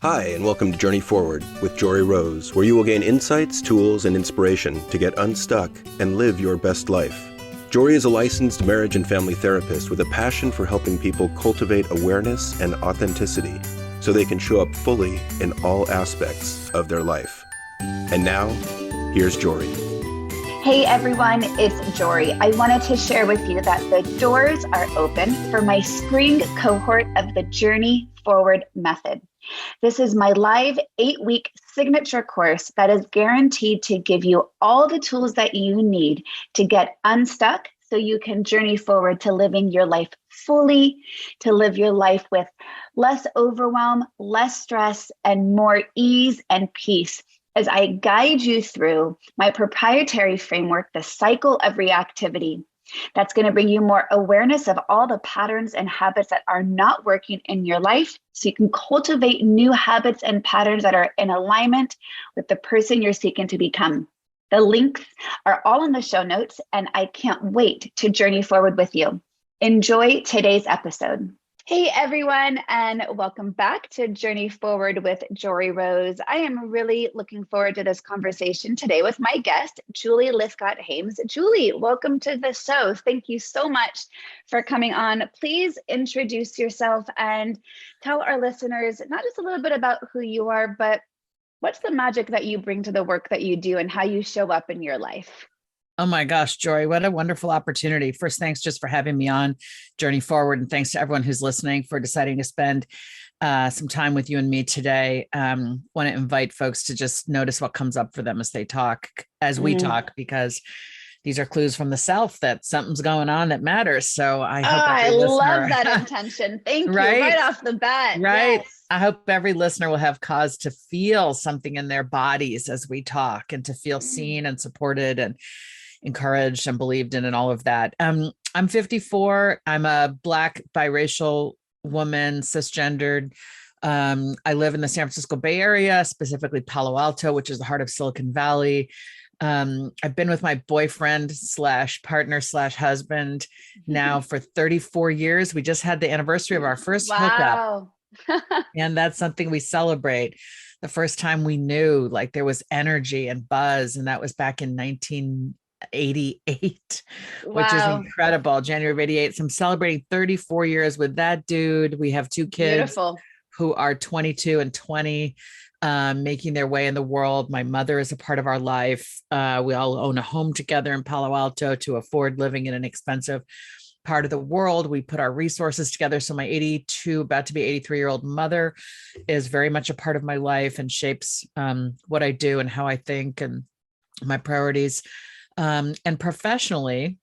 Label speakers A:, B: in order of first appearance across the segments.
A: Hi, and welcome to Journey Forward with Jory Rose, where you will gain insights, tools, and inspiration to get unstuck and live your best life. Jory is a licensed marriage and family therapist with a passion for helping people cultivate awareness and authenticity so they can show up fully in all aspects of their life. And now, here's Jory.
B: Hey everyone, it's Jory. I wanted to share with you that the doors are open for my spring cohort of the Journey Forward method. This is my live 8-week signature course that is guaranteed to give you all the tools that you need to get unstuck so you can journey forward to living your life fully, to live your life with less overwhelm, less stress, and more ease and peace as I guide you through my proprietary framework, the cycle of reactivity. That's going to bring you more awareness of all the patterns and habits that are not working in your life so you can cultivate new habits and patterns that are in alignment with the person you're seeking to become. The links are all in the show notes, and I can't wait to journey forward with you. Enjoy today's episode. Hey everyone, and welcome back to Journey Forward with Jory Rose. I am really looking forward to this conversation today with my guest, Julie Lythcott-Haims. Julie, welcome to the show. Thank you so much for coming on. Please introduce yourself and tell our listeners not just a little bit about who you are, but what's the magic that you bring to the work that you do and how you show up in your life.
C: Oh my gosh, Jory, what a wonderful opportunity. First, thanks just for having me on Journey Forward. And thanks to everyone who's listening for deciding to spend some time with you and me today. Want to invite folks to just notice what comes up for them as they talk, as we talk, because these are clues from the self that something's going on that matters. So I
B: love that intention. Thank you. Right off the bat.
C: Right.
B: Yes.
C: I hope every listener will have cause to feel something in their bodies as we talk and to feel seen and supported and encouraged and believed in and all of that. I'm 54. I'm a Black biracial woman, cisgendered. I live in the San Francisco Bay Area, specifically Palo Alto, which is the heart of Silicon Valley. I've been with my boyfriend / partner / husband now for 34 years. We just had the anniversary of our first hookup. And that's something we celebrate. The first time we knew like there was energy and buzz. And that was back in 1988, which is incredible. January of 88. So I'm celebrating 34 years with that dude. We have 2 kids who are 22 and 20, making their way in the world. My mother is a part of our life. We all own a home together in Palo Alto to afford living in an expensive part of the world. We put our resources together. So my 82, about to be 83-year-old mother is very much a part of my life and shapes what I do and how I think and my priorities. And professionally,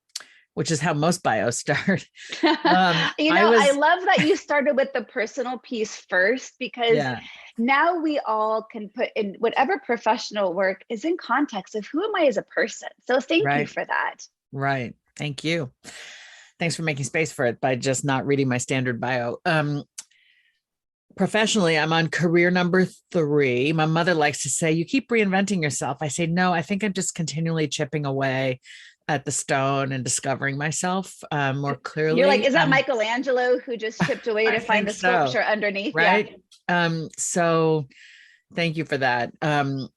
C: which is how most bios start.
B: I love that you started with the personal piece first, because now we all can put in whatever professional work is in context of who am I as a person. So thank you for that.
C: Right. Thank you. Thanks for making space for it by just not reading my standard bio. Professionally, I'm on career number 3. My mother likes to say, you keep reinventing yourself. I say, no, I think I'm just continually chipping away at the stone and discovering myself more clearly.
B: You're like, is that Michelangelo who just chipped away to find the sculpture underneath?
C: Right. Yeah. So thank you for that. I'm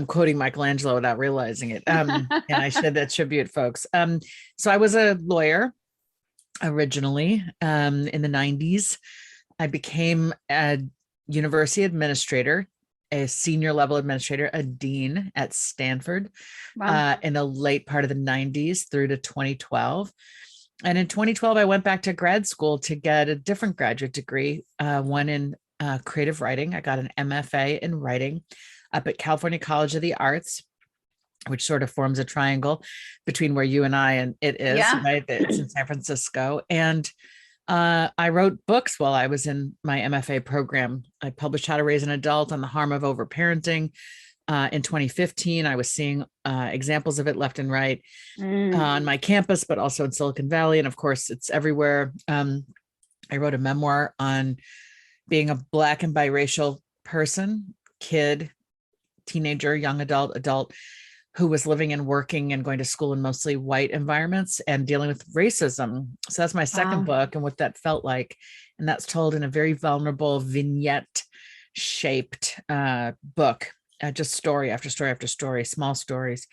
C: quoting Michelangelo without realizing it. And I should attribute folks. So I was a lawyer originally in the 90s. I became a university administrator, a senior level administrator, a dean at Stanford in the late part of the 90s through to 2012. And in 2012, I went back to grad school to get a different graduate degree, one in creative writing. I got an MFA in writing up at California College of the Arts, which sort of forms a triangle between where you and I and it is, right? It's in San Francisco. And I wrote books while I was in my MFA program. I published How to Raise an Adult on the Harm of Overparenting. In 2015, I was seeing examples of it left and right on my campus, but also in Silicon Valley. And of course, it's everywhere. I wrote a memoir on being a Black and biracial person, kid, teenager, young adult, who was living and working and going to school in mostly white environments and dealing with racism. So that's my second book and what that felt like. And that's told in a very vulnerable vignette shaped book, just story after story after story, small stories.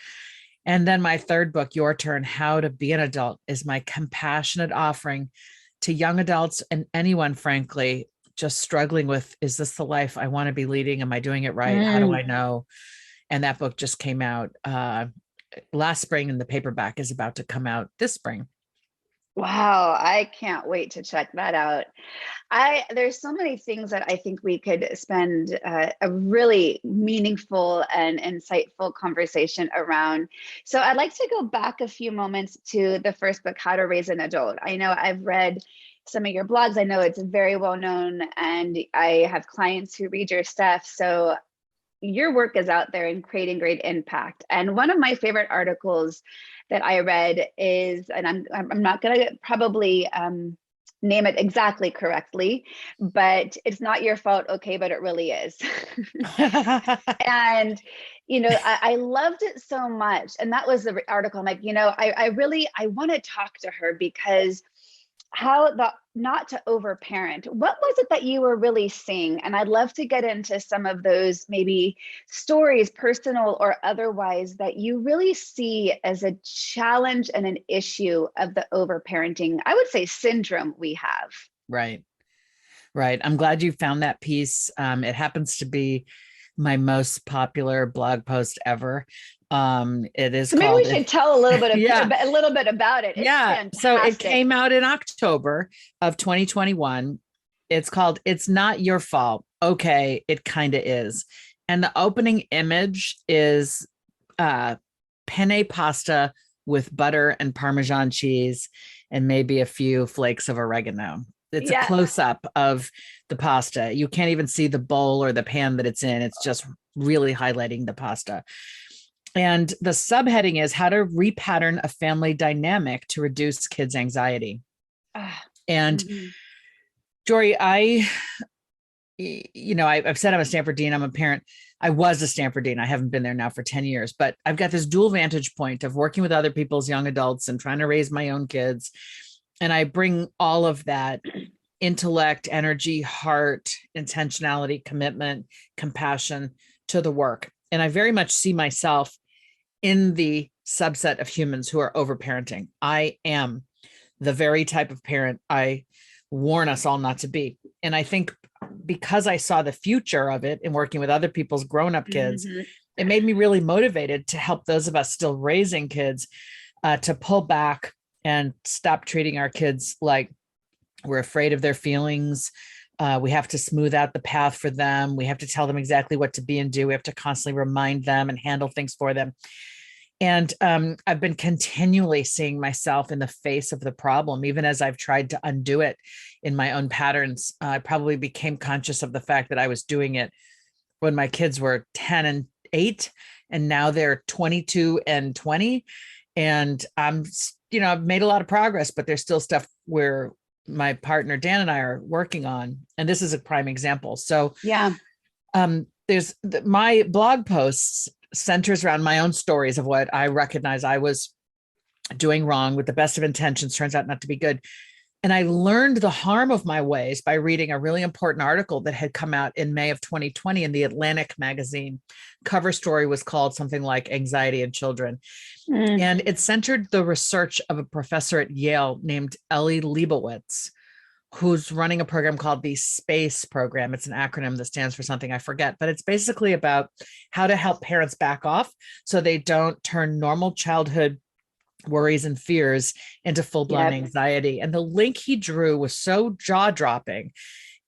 C: And then my third book, Your Turn, How to Be an Adult, is my compassionate offering to young adults and anyone, frankly, just struggling with, is this the life I want to be leading? Am I doing it right? How do I know? And that book just came out last spring, and the paperback is about to come out this spring.
B: Wow, I can't wait to check that out. There's so many things that I think we could spend a really meaningful and insightful conversation around. So I'd like to go back a few moments to the first book, How to Raise an Adult. I know I've read some of your blogs. I know it's very well known, and I have clients who read your stuff. So your work is out there and creating great impact. And one of my favorite articles that I read is, and I'm not going to probably name it exactly correctly, but it's not your fault, okay, but it really is. And I loved it so much. And that was the article. I'm like, I want to talk to her, because not to overparent. What was it that you were really seeing? And I'd love to get into some of those maybe stories, personal or otherwise, that you really see as a challenge and an issue of the overparenting, I would say, syndrome we have.
C: Right. I'm glad you found that piece. It happens to be my most popular blog post ever. It is
B: maybe
C: called,
B: we should tell a little bit about it. It's fantastic.
C: So it came out in October of 2021. It's called It's Not Your Fault, Okay, It Kinda Is. And the opening image is penne pasta with butter and Parmesan cheese and maybe a few flakes of oregano. It's a close-up of the pasta. You can't even see the bowl or the pan that it's in. It's just really highlighting the pasta. And the subheading is How to Repattern a Family Dynamic to Reduce Kids' Anxiety. And Jory, I've said I'm a Stanford dean. I'm a parent. I was a Stanford dean. I haven't been there now for 10 years, but I've got this dual vantage point of working with other people's young adults and trying to raise my own kids. And I bring all of that intellect, energy, heart, intentionality, commitment, compassion to the work. And I very much see myself in the subset of humans who are overparenting. I am the very type of parent I warn us all not to be. And I think because I saw the future of it in working with other people's grown-up kids, it made me really motivated to help those of us still raising kids to pull back and stop treating our kids like we're afraid of their feelings. We have to smooth out the path for them. We have to tell them exactly what to be and do. We have to constantly remind them and handle things for them. And I've been continually seeing myself in the face of the problem, even as I've tried to undo it in my own patterns. I probably became conscious of the fact that I was doing it when my kids were 10 and 8, and now they're 22 and 20. And I've made a lot of progress, but there's still stuff where my partner, Dan, and I are working on. And this is a prime example. So there's my blog posts centers around my own stories of what I recognize I was doing wrong with the best of intentions, turns out not to be good. And I learned the harm of my ways by reading a really important article that had come out in May of 2020 in the Atlantic magazine. Cover story was called something like Anxiety in Children. And it centered the research of a professor at Yale named Ellie Leibowitz, who's running a program called the SPACE program. It's an acronym that stands for something I forget, but it's basically about how to help parents back off so they don't turn normal childhood worries and fears into full-blown anxiety. And the link he drew was so jaw-dropping.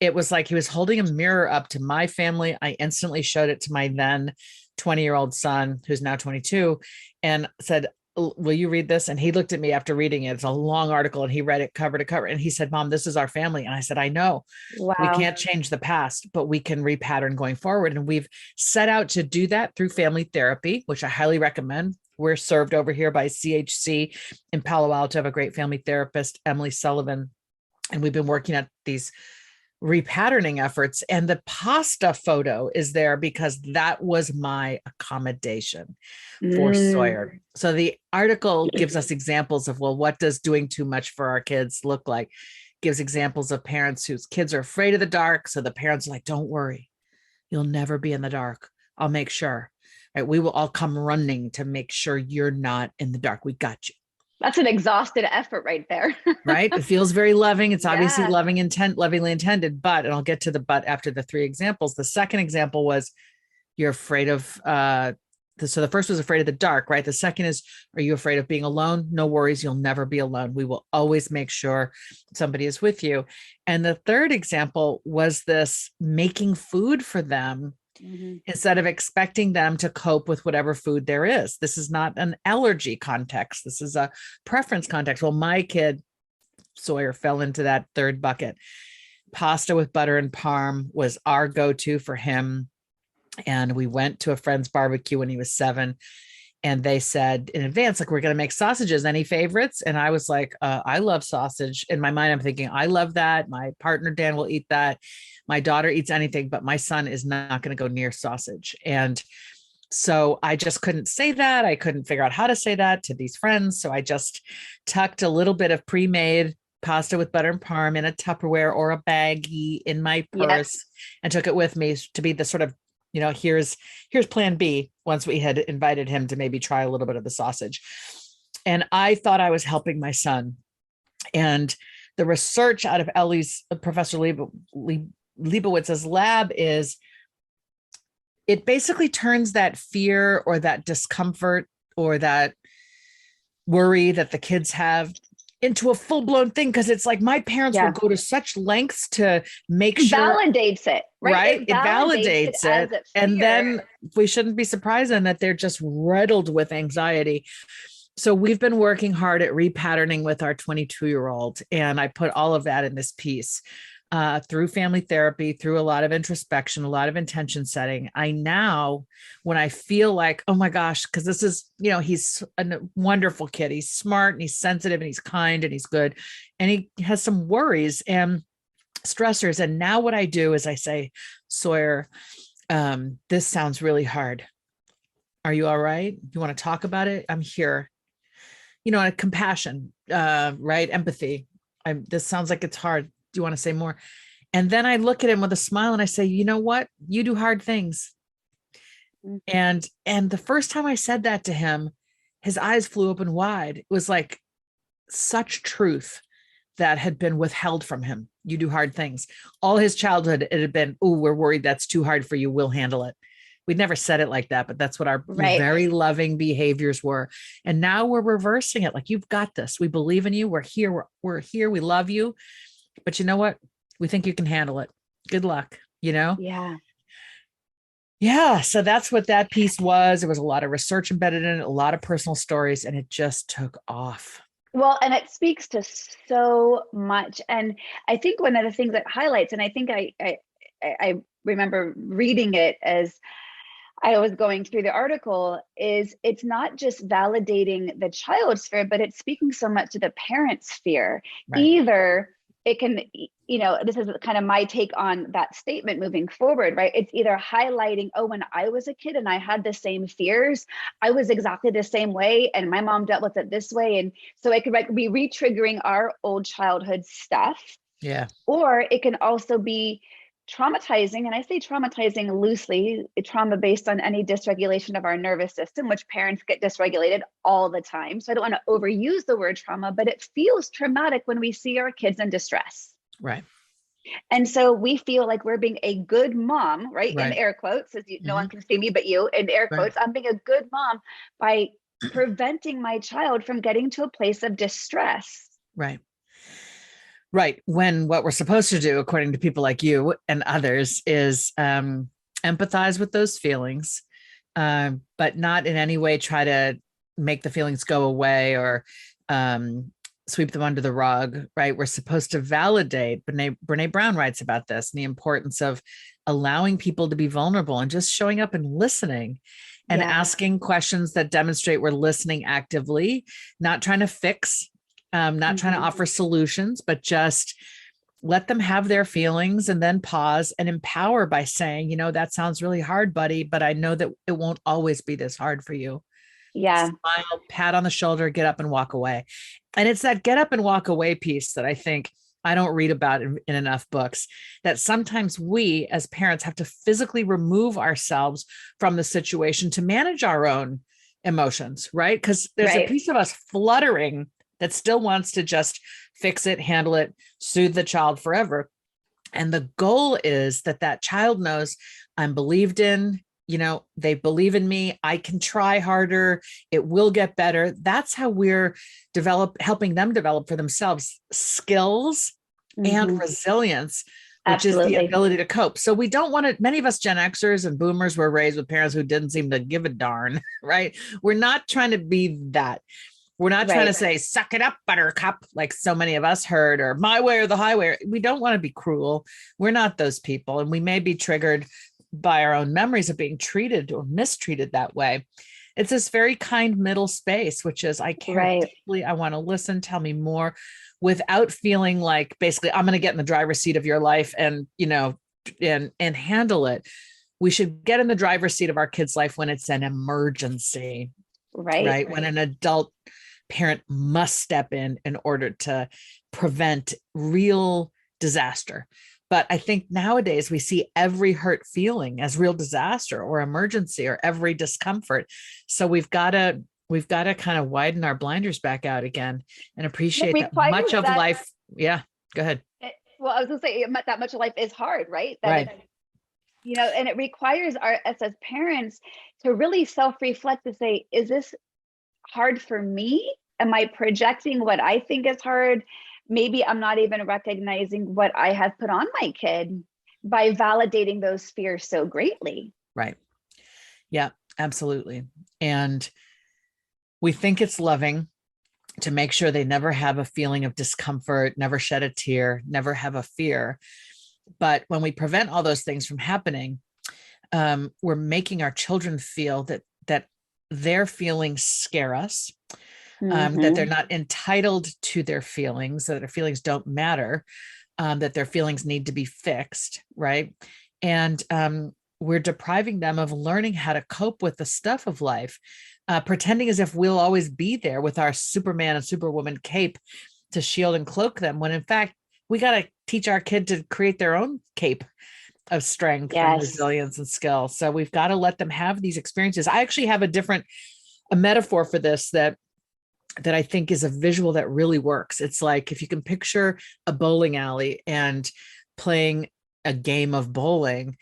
C: It was like he was holding a mirror up to my family. I instantly showed it to my then 20-year-old son, who's now 22, and said, will you read this? And he looked at me after reading it. It's a long article, and he read it cover to cover. And he said, Mom, this is our family. And I said, I know. Wow. We can't change the past, but we can repattern going forward. And we've set out to do that through family therapy, which I highly recommend. We're served over here by CHC in Palo Alto. I have a great family therapist, Emily Sullivan. And we've been working at these repatterning efforts. And the pasta photo is there because that was my accommodation for Sawyer. So the article gives us examples of, well, what does doing too much for our kids look like? Gives examples of parents whose kids are afraid of the dark. So the parents are like, don't worry, You'll never be in the dark. I'll make sure. Right? We will all come running to make sure you're not in the dark. We got you.
B: That's an exhausted effort right there.
C: Right? It feels very loving. It's obviously
B: Yeah.
C: lovingly intended, but, and I'll get to the but after the 3 examples. The second example was you're afraid of, so the first was afraid of the dark, right? The second is, are you afraid of being alone? No worries. You'll never be alone. We will always make sure somebody is with you. And the third example was this making food for them. Mm-hmm. Instead of expecting them to cope with whatever food there is. This is not an allergy context. This is a preference context. Well, my kid, Sawyer, fell into that third bucket. Pasta with butter and parm was our go-to for him. And we went to a friend's barbecue when he was 7. And they said in advance, like, we're going to make sausages. Any favorites? And I was like, I love sausage. In my mind, I'm thinking, I love that. My partner, Dan, will eat that. My daughter eats anything, but my son is not going to go near sausage. And so I just couldn't say that. I couldn't figure out how to say that to these friends. So I just tucked a little bit of pre-made pasta with butter and parm in a Tupperware or a baggie in my purse, and took it with me to be the sort of, here's plan B once we had invited him to maybe try a little bit of the sausage. And I thought I was helping my son. And the research out of Professor Leibowitz's lab is it basically turns that fear or that discomfort or that worry that the kids have into a full-blown thing. Cause it's like, my parents will go to such lengths to make sure.
B: Validates it, right?
C: It validates it. And then we shouldn't be surprised then that they're just riddled with anxiety. So we've been working hard at repatterning with our 22-year-old. And I put all of that in this piece. Through family therapy, through a lot of introspection, a lot of intention setting. I now, when I feel like, oh my gosh, because this is, he's a wonderful kid. He's smart and he's sensitive and he's kind and he's good. And he has some worries and stressors. And now what I do is I say, Sawyer, this sounds really hard. Are you all right? You want to talk about it? I'm here. Compassion, right? Empathy. This sounds like it's hard. Do you want to say more? And then I look at him with a smile and I say, you know what? You do hard things. And the first time I said that to him, his eyes flew open wide. It was like such truth that had been withheld from him. You do hard things. All his childhood, it had been, oh, we're worried that's too hard for you. We'll handle it. We'd never said it like that, but that's what our very loving behaviors were. And now we're reversing it. Like, you've got this. We believe in you. We're here. We're here. We love you. But you know what? We think you can handle it. Good luck, Yeah. Yeah. So that's what that piece was. There was a lot of research embedded in it, a lot of personal stories, and it just took off.
B: Well, and it speaks to so much. And I think one of the things that highlights, and I think I remember reading it as I was going through the article, is it's not just validating the child's fear, but it's speaking so much to the parent's fear. Right. Either it can, this is kind of my take on that statement moving forward, right? It's either highlighting, oh, when I was a kid and I had the same fears, I was exactly the same way, and my mom dealt with it this way. And so it could be re-triggering our old childhood stuff.
C: Yeah.
B: Or it can also be traumatizing, and I say traumatizing loosely, trauma based on any dysregulation of our nervous system, which parents get dysregulated all the time. So I don't want to overuse the word trauma, but it feels traumatic when we see our kids in distress.
C: Right.
B: And so we feel like we're being a good mom, right? In air quotes, as no one can see me but you, in air quotes, I'm being a good mom by preventing my child from getting to a place of distress.
C: Right. Right. When what we're supposed to do, according to people like you and others, is empathize with those feelings, but not in any way try to make the feelings go away or sweep them under the rug. Right. We're supposed to validate. Brene Brown writes about this and the importance of allowing people to be vulnerable and just showing up and listening and asking questions that demonstrate we're listening actively, not trying to fix. Not trying to offer solutions, but just let them have their feelings and then pause and empower by saying, that sounds really hard, buddy, but I know that it won't always be this hard for you.
B: Yeah.
C: Smile, pat on the shoulder, get up and walk away. And it's that get up and walk away piece that I think I don't read about in enough books, that sometimes we as parents have to physically remove ourselves from the situation to manage our own emotions, right? Because there's a piece of us fluttering that still wants to just fix it, handle it, soothe the child forever. And the goal is that that child knows I'm believed in, they believe in me. I can try harder. It will get better. That's how we're helping them develop for themselves skills and resilience, which is the ability to cope. So we don't want to, many of us Gen Xers and boomers were raised with parents who didn't seem to give a darn, right? We're not trying to be that. We're not trying to say, suck it up, buttercup, like so many of us heard, or my way or the highway. We don't want to be cruel. We're not those people. And we may be triggered by our own memories of being treated or mistreated that way. It's this very kind middle space, which is, I care deeply. I want to listen. Tell me more, without feeling like basically I'm going to get in the driver's seat of your life and, and handle it. We should get in the driver's seat of our kid's life when it's an emergency, right? When an adult parent must step in order to prevent real disaster. But I think nowadays we see every hurt feeling as real disaster or emergency, or every discomfort. So we've got to kind of widen our blinders back out again and appreciate that much of life. Yeah, go ahead.
B: Well, I was going to say that much of life is hard, right? And it requires us as parents to really self-reflect, to say, is this hard for me? Am I projecting what I think is hard? Maybe I'm not even recognizing what I have put on my kid by validating those fears so greatly.
C: Right. Yeah, absolutely. And we think it's loving to make sure they never have a feeling of discomfort, never shed a tear, never have a fear. But when we prevent all those things from happening, we're making our children feel that their feelings scare us, that they're not entitled to their feelings, that their feelings don't matter, that their feelings need to be fixed, right? And we're depriving them of learning how to cope with the stuff of life, pretending as if we'll always be there with our Superman and Superwoman cape to shield and cloak them, when in fact, we got to teach our kid to create their own cape of strength and resilience and skill. So we've got to let them have these experiences. I actually have a metaphor for this that I think is a visual that really works. It's like, if you can picture a bowling alley and playing a game of bowling,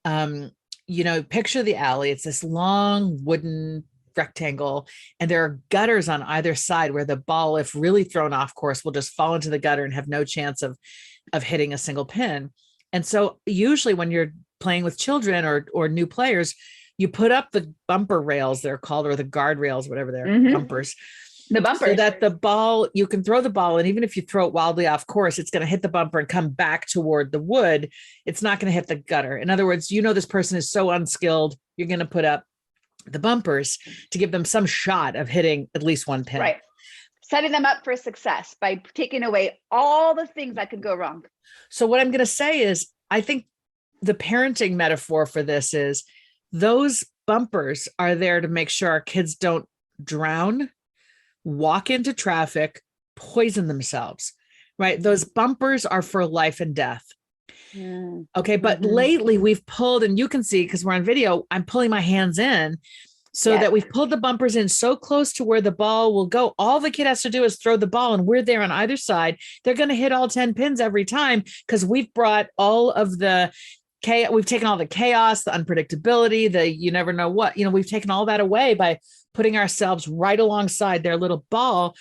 C: picture the alley. It's this long wooden rectangle, and there are gutters on either side where the ball, if really thrown off course, will just fall into the gutter and have no chance of hitting a single pin. And so usually when you're playing with children or new players, you put up the bumper rails, they're called, or the guard rails, whatever they're, bumpers.
B: The bumpers.
C: So that the ball, you can throw the ball, and even if you throw it wildly off course, it's going to hit the bumper and come back toward the wood. It's not going to hit the gutter. In other words, this person is so unskilled, you're going to put up the bumpers to give them some shot of hitting at least one pin.
B: Right. Setting them up for success by taking away all the things that could go wrong.
C: So what I'm going to say is, I think the parenting metaphor for this is, those bumpers are there to make sure our kids don't drown, walk into traffic, poison themselves, right? Those bumpers are for life and death. Okay. But lately we've pulled, and you can see, because we're on video, I'm pulling my hands in so that we've pulled the bumpers in so close to where the ball will go. All the kid has to do is throw the ball, and we're there on either side. They're going to hit all 10 pins every time, because we've brought all of the we've taken all the chaos, the unpredictability, the you never know what, we've taken all that away by putting ourselves right alongside their little ball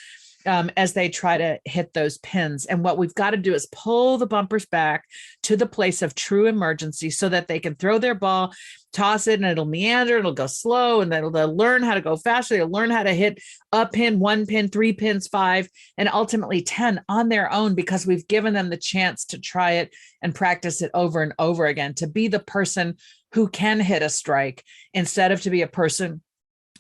C: as they try to hit those pins. And what we've got to do is pull the bumpers back to the place of true emergency so that they can throw their ball, toss it, and it'll meander, it'll go slow, and then they'll learn how to go faster. They'll learn how to hit a pin, 1 pin, 3 pins, 5, and ultimately 10 on their own, because we've given them the chance to try it and practice it over and over again, to be the person who can hit a strike instead of to be a person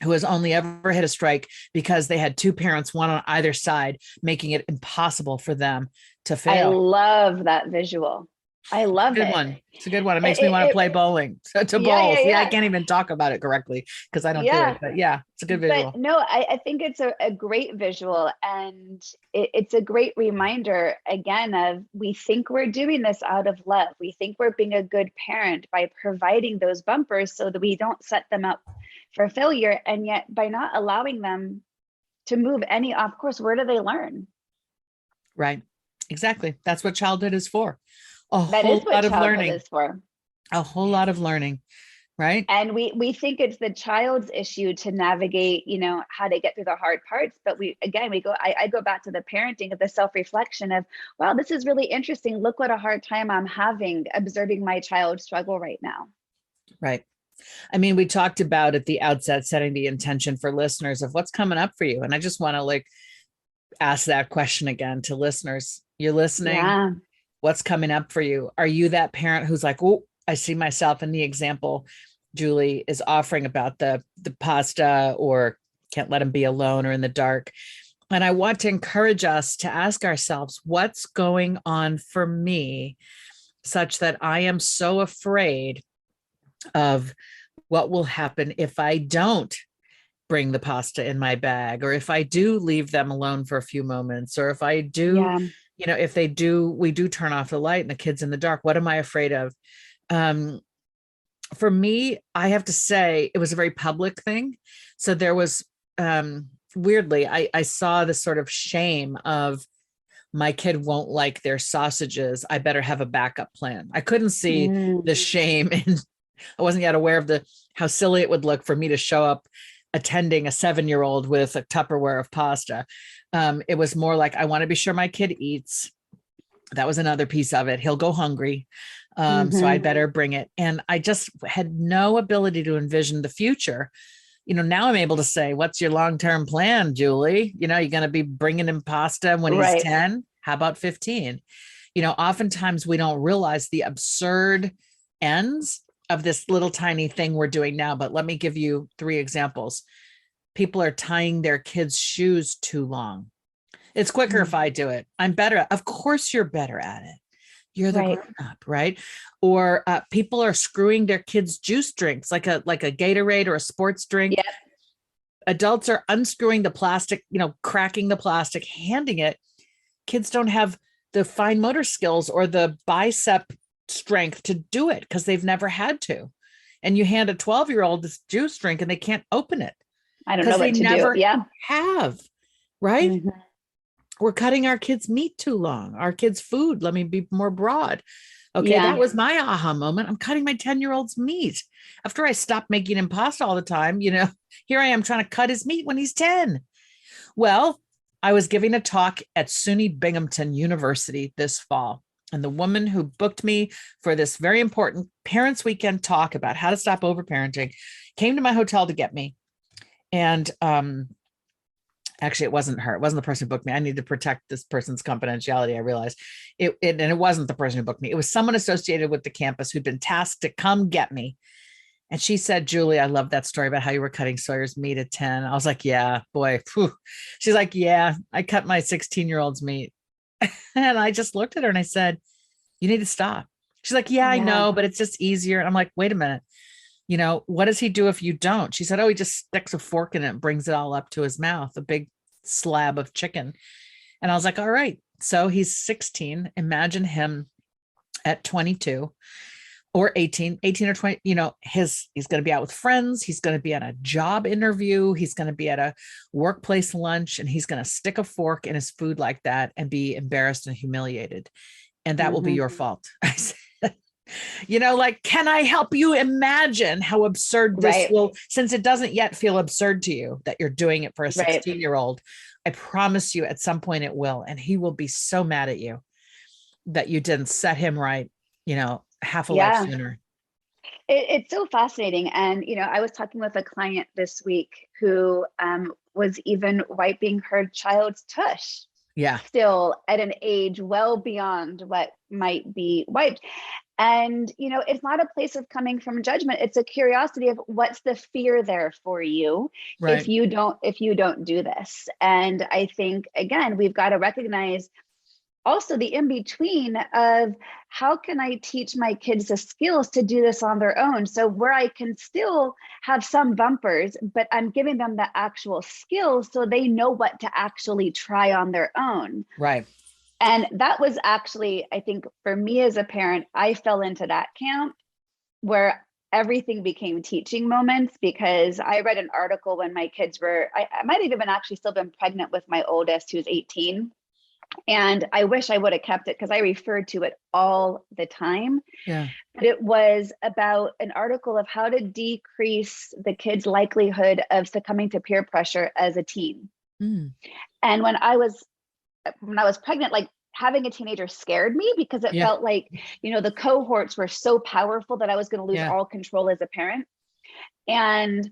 C: who has only ever hit a strike because they had 2 parents, one on either side, making it impossible for them to fail.
B: I love that visual. I love
C: Good
B: it.
C: one. It's a good one. It
B: It,
C: makes me want to
B: it,
C: play
B: it
C: bowling. To
B: yeah,
C: bowl.
B: yeah,
C: See, I
B: yeah.
C: can't even talk about it correctly because I don't do
B: Yeah.
C: it. But yeah, it's a good
B: But
C: visual.
B: no, I think it's a great visual, and it's a great reminder again of, we think we're doing this out of love. We think we're being a good parent by providing those bumpers so that we don't set them up for failure. And yet by not allowing them to move any off course, where do they learn?
C: Right. Exactly. That's what childhood is for. A
B: That is
C: whole
B: what
C: lot of
B: childhood
C: learning.
B: is for.
C: A whole lot of learning. Right.
B: And we think it's the child's issue to navigate, how to get through the hard parts. But I go back to the parenting of the self-reflection of, wow, this is really interesting. Look what a hard time I'm having observing my child struggle right now.
C: Right. I mean, we talked about at the outset, setting the intention for listeners of what's coming up for you. And I just want to ask that question again to listeners. You're listening.
B: Yeah.
C: What's coming up for you? Are you that parent who's like, oh, I see myself in the example Julie is offering about the pasta, or can't let him be alone or in the dark? And I want to encourage us to ask ourselves, what's going on for me such that I am so afraid of what will happen if I don't bring the pasta in my bag, or if I do leave them alone for a few moments, or if I do,
B: Yeah.
C: if we do turn off the light and the kid's in the dark, what am I afraid of? For me, I have to say it was a very public thing. So there was, weirdly, I saw this sort of shame of, my kid won't like their sausages, I better have a backup plan. I couldn't see the shame, and I wasn't yet aware of how silly it would look for me to show up attending a 7-year-old with a Tupperware of pasta. It was more like, I want to be sure my kid eats. That was another piece of it. He'll go hungry. So I better bring it. And I just had no ability to envision the future. Now I'm able to say, what's your long-term plan, Julie? You're going to be bringing him pasta when he's 10. How about 15? Oftentimes we don't realize the absurd ends of this little tiny thing we're doing now. But let me give you 3 examples. People are tying their kids' shoes too long. It's quicker if I do it. I'm better. Of course you're better at it. You're the grown up, right? Or people are screwing their kids' juice drinks, like a Gatorade or a sports drink.
B: Yep.
C: Adults are unscrewing the plastic, cracking the plastic, handing it. Kids don't have the fine motor skills or the bicep strength to do it because they've never had to. And you hand a 12-year-old this juice drink and they can't open it.
B: I don't know what to do. Yeah.
C: Have, right?
B: Mm-hmm.
C: We're cutting our kids' meat too long. Our kids' food, let me be more broad. Okay,
B: Yeah.
C: that was my aha moment. I'm cutting my 10-year-old's meat. After I stopped making him pasta all the time, here I am trying to cut his meat when he's 10. Well, I was giving a talk at SUNY Binghamton University this fall. And the woman who booked me for this very important Parents Weekend talk about how to stop overparenting came to my hotel to get me. And actually, it wasn't her. It wasn't the person who booked me. I need to protect this person's confidentiality. I realized and it wasn't the person who booked me. It was someone associated with the campus who'd been tasked to come get me. And she said, Julie, I love that story about how you were cutting Sawyer's meat at 10. I was like, yeah, boy. Phew. She's like, yeah, I cut my 16-year-old's meat. And I just looked at her and I said, you need to stop. She's like, yeah, I know, but it's just easier. And I'm like, wait a minute. What does he do if you don't? She said, oh, he just sticks a fork in it and brings it all up to his mouth, a big slab of chicken. And I was like, all right. So he's 16. Imagine him at 22 or 18 or 20, he's going to be out with friends. He's going to be at a job interview. He's going to be at a workplace lunch, and he's going to stick a fork in his food like that and be embarrassed and humiliated. And that will be your fault. I said, can I help you imagine how absurd this will, since it doesn't yet feel absurd to you that you're doing it for a 16-year-old, I promise you at some point it will. And he will be so mad at you that you didn't set him right, half a life sooner.
B: It's so fascinating. And, I was talking with a client this week who was even wiping her child's tush.
C: Yeah.
B: Still at an age well beyond what might be wiped. And, it's not a place of coming from judgment. It's a curiosity of what's the fear there for you if you don't do this. And I think, again, we've got to recognize also the in between of how can I teach my kids the skills to do this on their own? So where I can still have some bumpers, but I'm giving them the actual skills so they know what to actually try on their own.
C: Right.
B: And that was actually, I think for me as a parent, I fell into that camp where everything became teaching moments, because I read an article when my kids were, I might have even actually still been pregnant with my oldest, who was 18. And I wish I would have kept it because I referred to it all the time.
C: Yeah.
B: But it was about an article of how to decrease the kid's likelihood of succumbing to peer pressure as a teen.
C: Mm.
B: And when I was pregnant, like having a teenager scared me because it felt like, the cohorts were so powerful that I was going to lose all control as a parent. And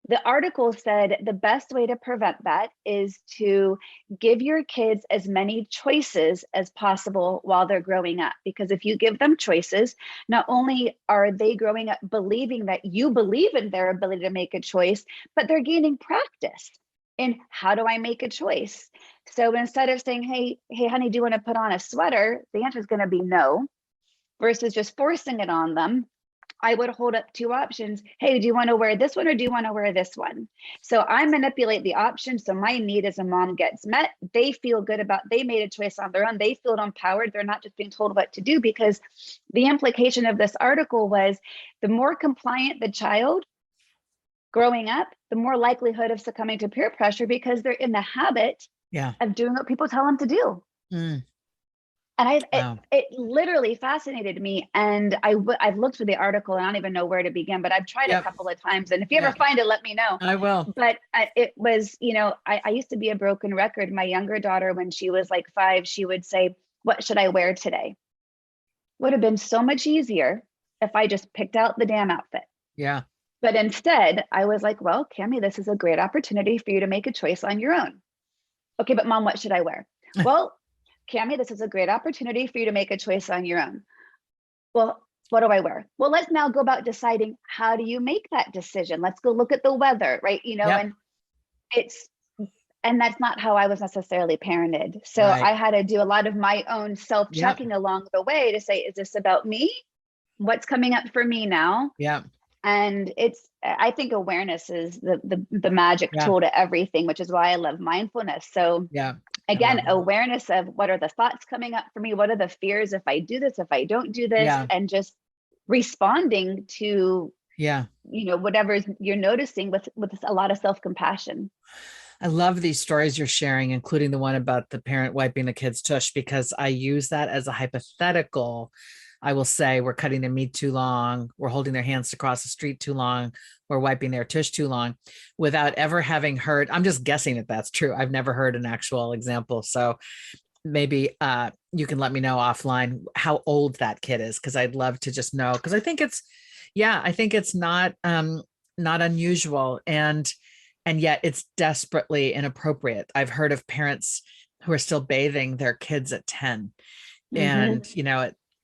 B: the article said the best way to prevent that is to give your kids as many choices as possible while they're growing up. Because if you give them choices, not only are they growing up believing that you believe in their ability to make a choice, but they're gaining practice in how do I make a choice? So instead of saying, hey, honey, do you want to put on a sweater? The answer is going to be no, versus just forcing it on them. I would hold up two options. Hey, do you want to wear this one or do you want to wear this one? So I manipulate the options. So my need as a mom gets met. They feel good about, they made a choice on their own. They feel empowered. They're not just being told what to do, because the implication of this article was the more compliant the child growing up, the more likelihood of succumbing to peer pressure, because they're in the habit of doing what people tell them to do. Mm. And it literally fascinated me. And I've looked through the article and I don't even know where to begin, but I've tried a couple of times. And if you ever find it, let me know.
C: I will.
B: But it was, I used to be a broken record. My younger daughter, when she was like 5, she would say, what should I wear today? Would have been so much easier if I just picked out the damn outfit.
C: Yeah.
B: But instead I was like, well, Cammie, this is a great opportunity for you to make a choice on your own. Okay, but mom, what should I wear? Well, Cammie, this is a great opportunity for you to make a choice on your own. Well, what do I wear? Well, let's now go about deciding, how do you make that decision? Let's go look at the weather, right? And that's not how I was necessarily parented. So I had to do a lot of my own self-checking along the way to say, is this about me? What's coming up for me now?
C: Yeah.
B: And I think awareness is the magic tool to everything, which is why I love mindfulness. So again, awareness of what are the thoughts coming up for me? What are the fears if I do this, if I don't do this, and just responding to, whatever you're noticing with a lot of self-compassion.
C: I love these stories you're sharing, including the one about the parent wiping the kid's tush, because I use that as a hypothetical. I will say we're cutting their meat too long, we're holding their hands to cross the street too long, we're wiping their tush too long, without ever having heard. I'm just guessing that that's true. I've never heard an actual example. So maybe you can let me know offline how old that kid is, because I'd love to just know, because I think it's not unusual, and yet it's desperately inappropriate. I've heard of parents who are still bathing their kids at 10. And,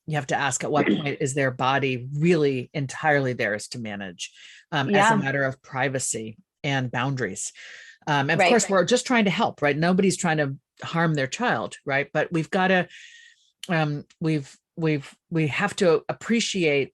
C: you have to ask, at what point is their body really entirely theirs to manage as a matter of privacy and boundaries? And of course, we're just trying to help, right? Nobody's trying to harm their child, right? But we've got to, we have to appreciate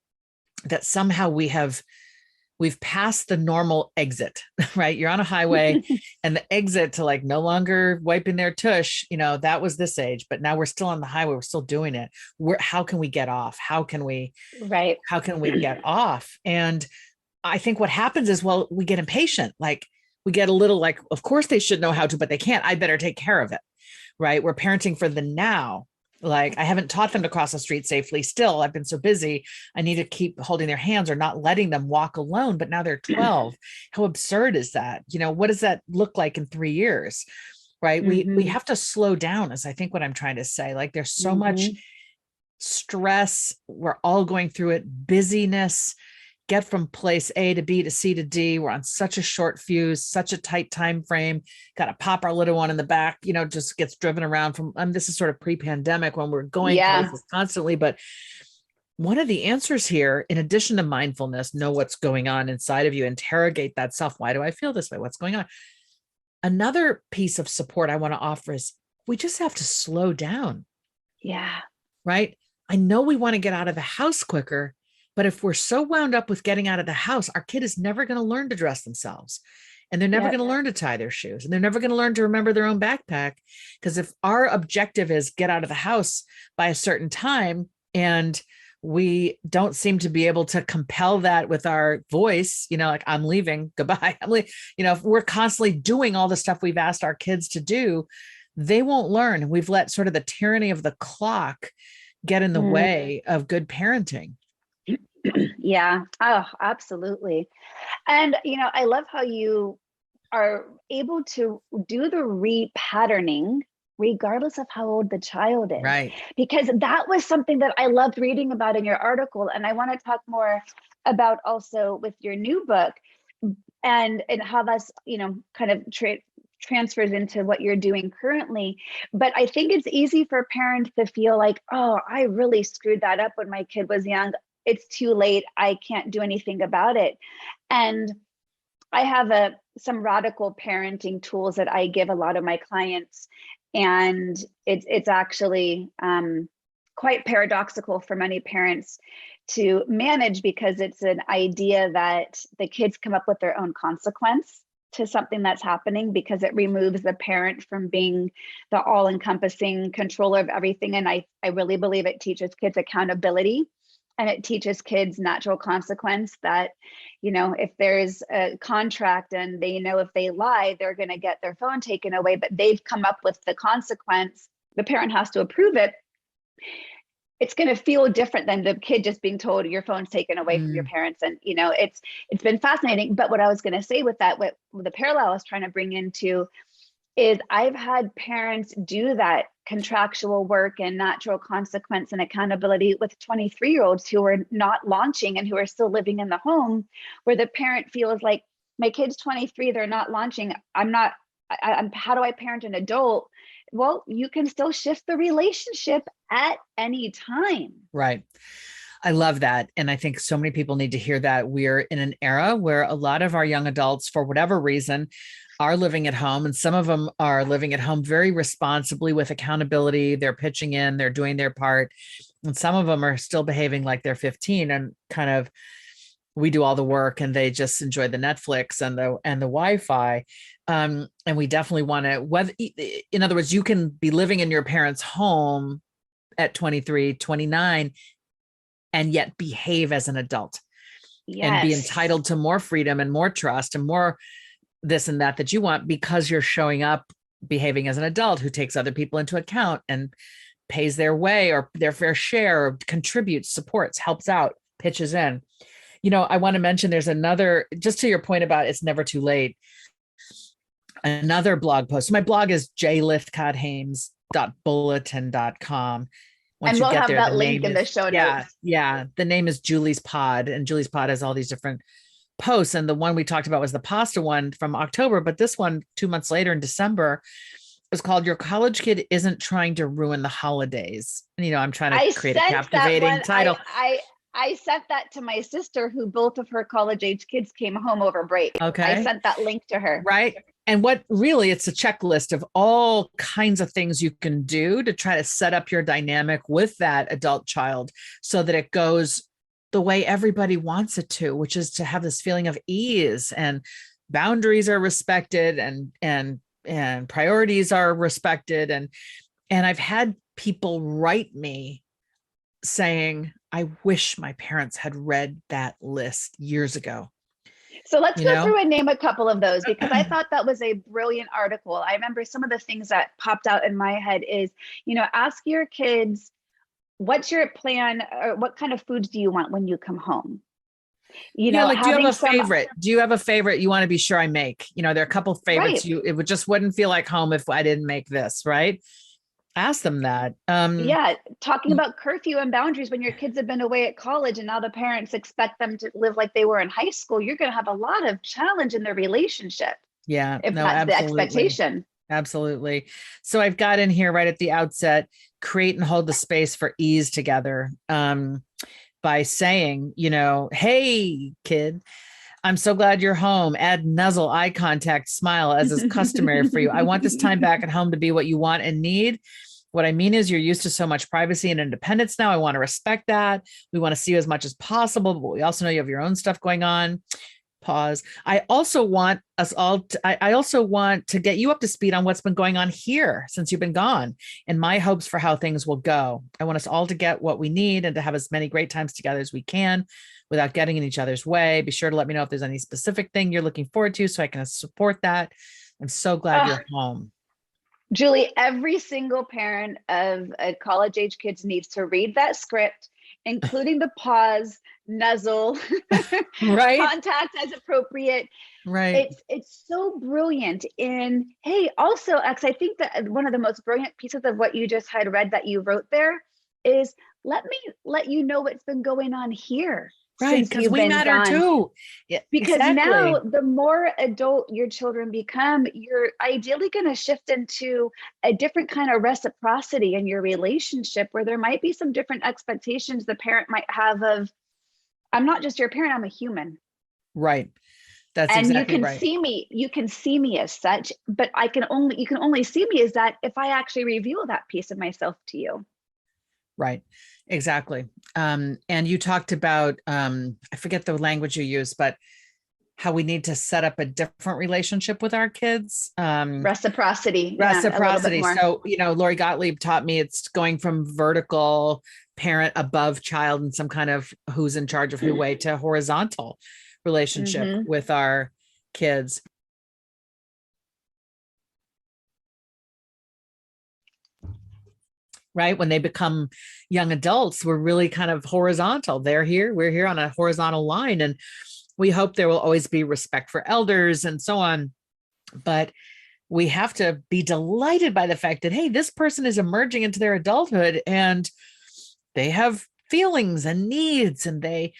C: that somehow we've passed the normal exit, right? You're on a highway and the exit to like no longer wiping their tush, that was this age, but now we're still on the highway. We're still doing it. How can we get off? How can we get off? And I think what happens is, well, we get impatient. Like we get a little like, of course they should know how to, but they can't. I better take care of it, right? We're parenting for the now. Like I haven't taught them to cross the street safely. Still, I've been so busy. I need to keep holding their hands or not letting them walk alone. But now they're 12. How absurd is that? What does that look like in 3 years? Right. We have to slow down, is I think what I'm trying to say. Like there's so much stress. We're all going through it. Busyness, get from place A to B to C to D. We're on such a short fuse, such a tight time frame. Got to pop our little one in the back, just gets driven around from, this is sort of pre-pandemic when we're going places constantly. But one of the answers here, in addition to mindfulness, know what's going on inside of you, interrogate that self. Why do I feel this way? What's going on? Another piece of support I want to offer is we just have to slow down.
B: Yeah.
C: right? I know we want to get out of the house quicker, but if we're so wound up with getting out of the house, our kid is never going to learn to dress themselves. And they're never
B: Yep.
C: going to learn to tie their shoes. And they're never going to learn to remember their own backpack. Because if our objective is get out of the house by a certain time, and we don't seem to be able to compel that with our voice, like I'm leaving, goodbye. If we're constantly doing all the stuff we've asked our kids to do, they won't learn. We've let sort of the tyranny of the clock get in the way of good parenting.
B: Yeah. Oh, absolutely. And, I love how you are able to do the repatterning regardless of how old the child is.
C: Right.
B: Because that was something that I loved reading about in your article. And I want to talk more about also with your new book and how that's, kind of transfers into what you're doing currently. But I think it's easy for parents to feel like, oh, I really screwed that up when my kid was young. It's too late. I can't do anything about it. And I have some radical parenting tools that I give a lot of my clients. And it's actually quite paradoxical for many parents to manage, because it's an idea that the kids come up with their own consequence to something that's happening, because it removes the parent from being the all-encompassing controller of everything. And I really believe it teaches kids accountability. And it teaches kids natural consequence that, if there's a contract and they know if they lie, they're going to get their phone taken away, but they've come up with the consequence. The parent has to approve it. It's going to feel different than the kid just being told your phone's taken away from your parents. And, it's been fascinating. But what I was going to say with that, what the parallel I was trying to bring into is I've had parents do that contractual work and natural consequence and accountability with 23-year-olds who are not launching and who are still living in the home, where the parent feels like, my kid's 23, they're not launching. I'm how do I parent an adult? Well, you can still shift the relationship at any time.
C: Right. I love that. And I think so many people need to hear that. We're in an era where a lot of our young adults, for whatever reason, are living at home, and some of them are living at home very responsibly with accountability. They're pitching in, they're doing their part. And some of them are still behaving like they're 15 and kind of, we do all the work and they just enjoy the Netflix and the Wi-Fi. And we definitely want to, in other words, you can be living in your parents' home at 23, 29, and yet behave as an adult. Yes. And be entitled to more freedom and more trust and more this and that you want, because you're showing up behaving as an adult who takes other people into account and pays their way or their fair share, or contributes, supports, helps out, pitches in. I want to mention there's another, just to your point about it's never too late, another blog post. My blog is jlythcott-haims.bulletin.com.
B: And we'll have that link in the show notes.
C: Yeah. The name is Julie's Pod, and Julie's Pod has all these different posts. And the one we talked about was the pasta one from October, but this one 2 months later in December was called Your College Kid Isn't Trying to Ruin the Holidays. And, I'm trying to create a captivating title.
B: I sent that to my sister, who both of her college age kids came home over break.
C: Okay.
B: I sent that link to her.
C: Right. And what really, it's a checklist of all kinds of things you can do to try to set up your dynamic with that adult child so that it goes the way everybody wants it to, which is to have this feeling of ease, and boundaries are respected, and priorities are respected. And I've had people write me saying, I wish my parents had read that list years ago.
B: So let's go through and name a couple of those, because I thought that was a brilliant article. I remember some of the things that popped out in my head is, ask your kids, what's your plan, or what kind of foods do you want when you come home?
C: Do you have a favorite? Do you have a favorite you want to be sure I make? There are a couple of favorites. Right. It just wouldn't feel like home if I didn't make this, right? Ask them that.
B: Talking about curfew and boundaries when your kids have been away at college and now the parents expect them to live like they were in high school, you're going to have a lot of challenge in their relationship.
C: Yeah.
B: If that's the expectation.
C: Absolutely. So I've got in here right at the outset, create and hold the space for ease together, by saying, hey, kid, I'm so glad you're home. Add nuzzle, eye contact, smile, as is customary for you. I want this time back at home to be what you want and need. What I mean is you're used to so much privacy and independence now. I want to respect that. We want to see you as much as possible, but we also know you have your own stuff going on. Pause. I also want us all to, I also want to get you up to speed on what's been going on here since you've been gone and my hopes for how things will go. I want us all to get what we need and to have as many great times together as we can without getting in each other's way. Be sure to let me know if there's any specific thing you're looking forward to so I can support that. I'm so glad you're home.
B: Julie, every single parent of a college age kids needs to read that script, including the pause, nuzzle,
C: right?
B: contact as appropriate.
C: Right.
B: It's so brilliant in, hey, also, X, I think that one of the most brilliant pieces of what you just had read that you wrote there is let me let you know what's been going on here.
C: Right, because we matter gone. Too.
B: Yeah, because exactly. Now the more adult your children become, you're ideally going to shift into a different kind of reciprocity in your relationship where there might be some different expectations the parent might have of, I'm not just your parent, I'm a human.
C: Right. That's
B: and
C: exactly
B: you can
C: right.
B: you can see me as such, but you can only see me as that if I actually reveal that piece of myself to you.
C: Right. Exactly. And you talked about, I forget the language you used, but how we need to set up a different relationship with our kids.
B: Reciprocity.
C: Reciprocity.
B: Yeah,
C: so, Lori Gottlieb taught me it's going from vertical parent above child and some kind of who's in charge of who way to horizontal relationship with our kids. Right. When they become young adults, we're really kind of horizontal. They're here, we're here on a horizontal line. And we hope there will always be respect for elders and so on. But we have to be delighted by the fact that, hey, this person is emerging into their adulthood and they have feelings and needs, and they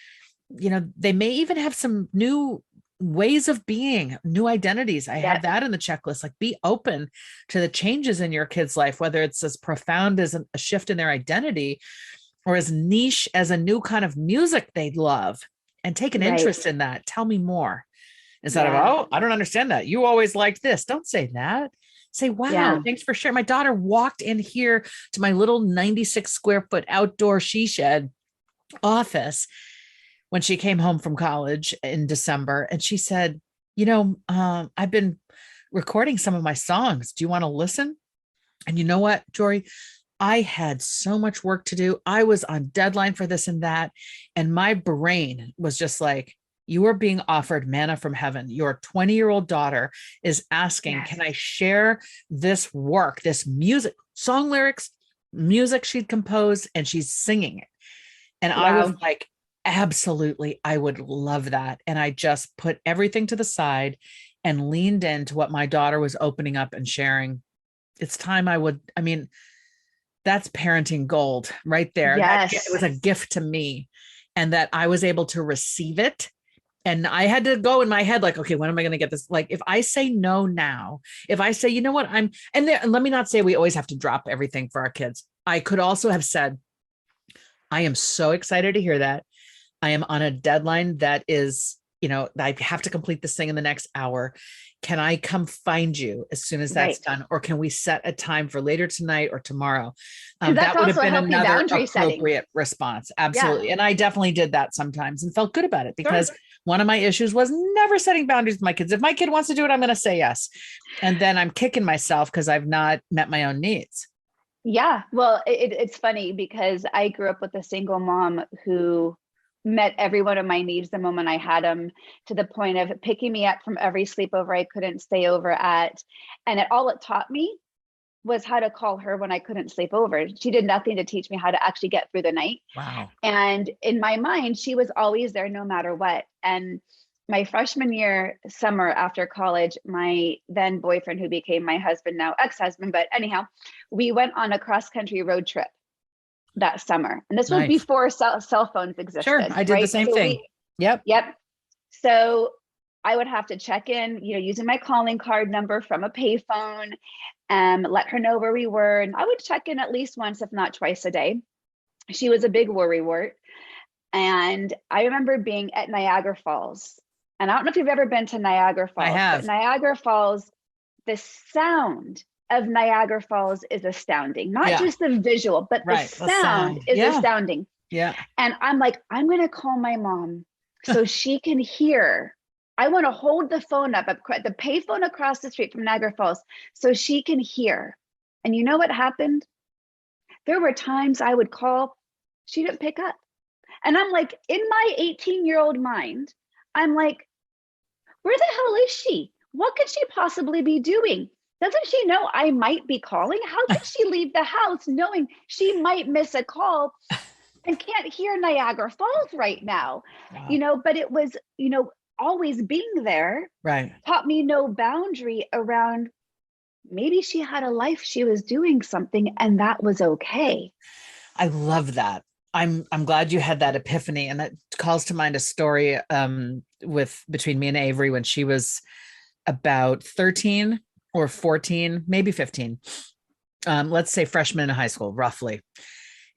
C: may even have some new ways of being, new identities. I have that in the checklist. Like, be open to the changes in your kid's life, whether it's as profound as a shift in their identity or as niche as a new kind of music they love, and take an interest in that. Tell me more. Instead of, oh, I don't understand that. You always liked this. Don't say that. Say, wow, thanks for sharing. My daughter walked in here to my little 96 square foot outdoor she shed office when she came home from college in December. And she said, I've been recording some of my songs. Do you want to listen? And you know what, Jory? I had so much work to do. I was on deadline for this and that. And my brain was just like, you are being offered manna from heaven. Your 20-year-old daughter is asking, can I share this work, this music, song lyrics, music she'd composed, and she's singing it. And I was like, absolutely, I would love that. And I just put everything to the side and leaned into what my daughter was opening up and sharing. It's time that's parenting gold right there.
B: Yes.
C: It was a gift to me, and that I was able to receive it. And I had to go in my head, like, okay, when am I going to get this? Like, if I say no now, if I say, you know what, and let me not say we always have to drop everything for our kids. I could also have said, I am so excited to hear that. I am on a deadline that is, I have to complete this thing in the next hour. Can I come find you as soon as that's done? Or can we set a time for later tonight or tomorrow? That would have been another appropriate response. Absolutely. Yeah. And I definitely did that sometimes and felt good about it, because one of my issues was never setting boundaries with my kids. If my kid wants to do it, I'm going to say yes. And then I'm kicking myself because I've not met my own needs.
B: Yeah. Well, it's funny because I grew up with a single mom who met every one of my needs the moment I had them, to the point of picking me up from every sleepover I couldn't stay over at. And all it taught me was how to call her when I couldn't sleep over. She did nothing to teach me how to actually get through the night.
C: Wow.
B: And in my mind, she was always there no matter what. And my freshman year, summer after college, my then boyfriend, who became my husband, now ex-husband, but anyhow, we went on a cross-country road trip that summer. And this was before cell phones existed.
C: Sure, I did the same thing. Yep.
B: So I would have to check in, using my calling card number from a payphone, let her know where we were. And I would check in at least once, if not twice a day. She was a big worrywart. And I remember being at Niagara Falls. And I don't know if you've ever been to Niagara Falls.
C: I have.
B: But Niagara Falls, the sound of Niagara Falls is astounding. Not
C: Yeah.
B: just the visual, but
C: Right.
B: the sound is
C: Yeah.
B: astounding.
C: Yeah.
B: And I'm like, I'm going to call my mom so she can hear. I want to hold the phone up, the payphone across the street from Niagara Falls, so she can hear. And you know what happened? There were times I would call, she didn't pick up. And I'm like, in my 18-year-old mind, I'm like, where the hell is she? What could she possibly be doing? Doesn't she know I might be calling? How could she leave the house knowing she might miss a call and can't hear Niagara Falls right now?
C: Wow.
B: But it was, always being there
C: Right.
B: taught me no boundary around, maybe she had a life, she was doing something, and that was okay.
C: I love that. I'm glad you had that epiphany, and that calls to mind a story between me and Avery when she was about 13 or 14, maybe 15. Let's say freshman in high school, roughly.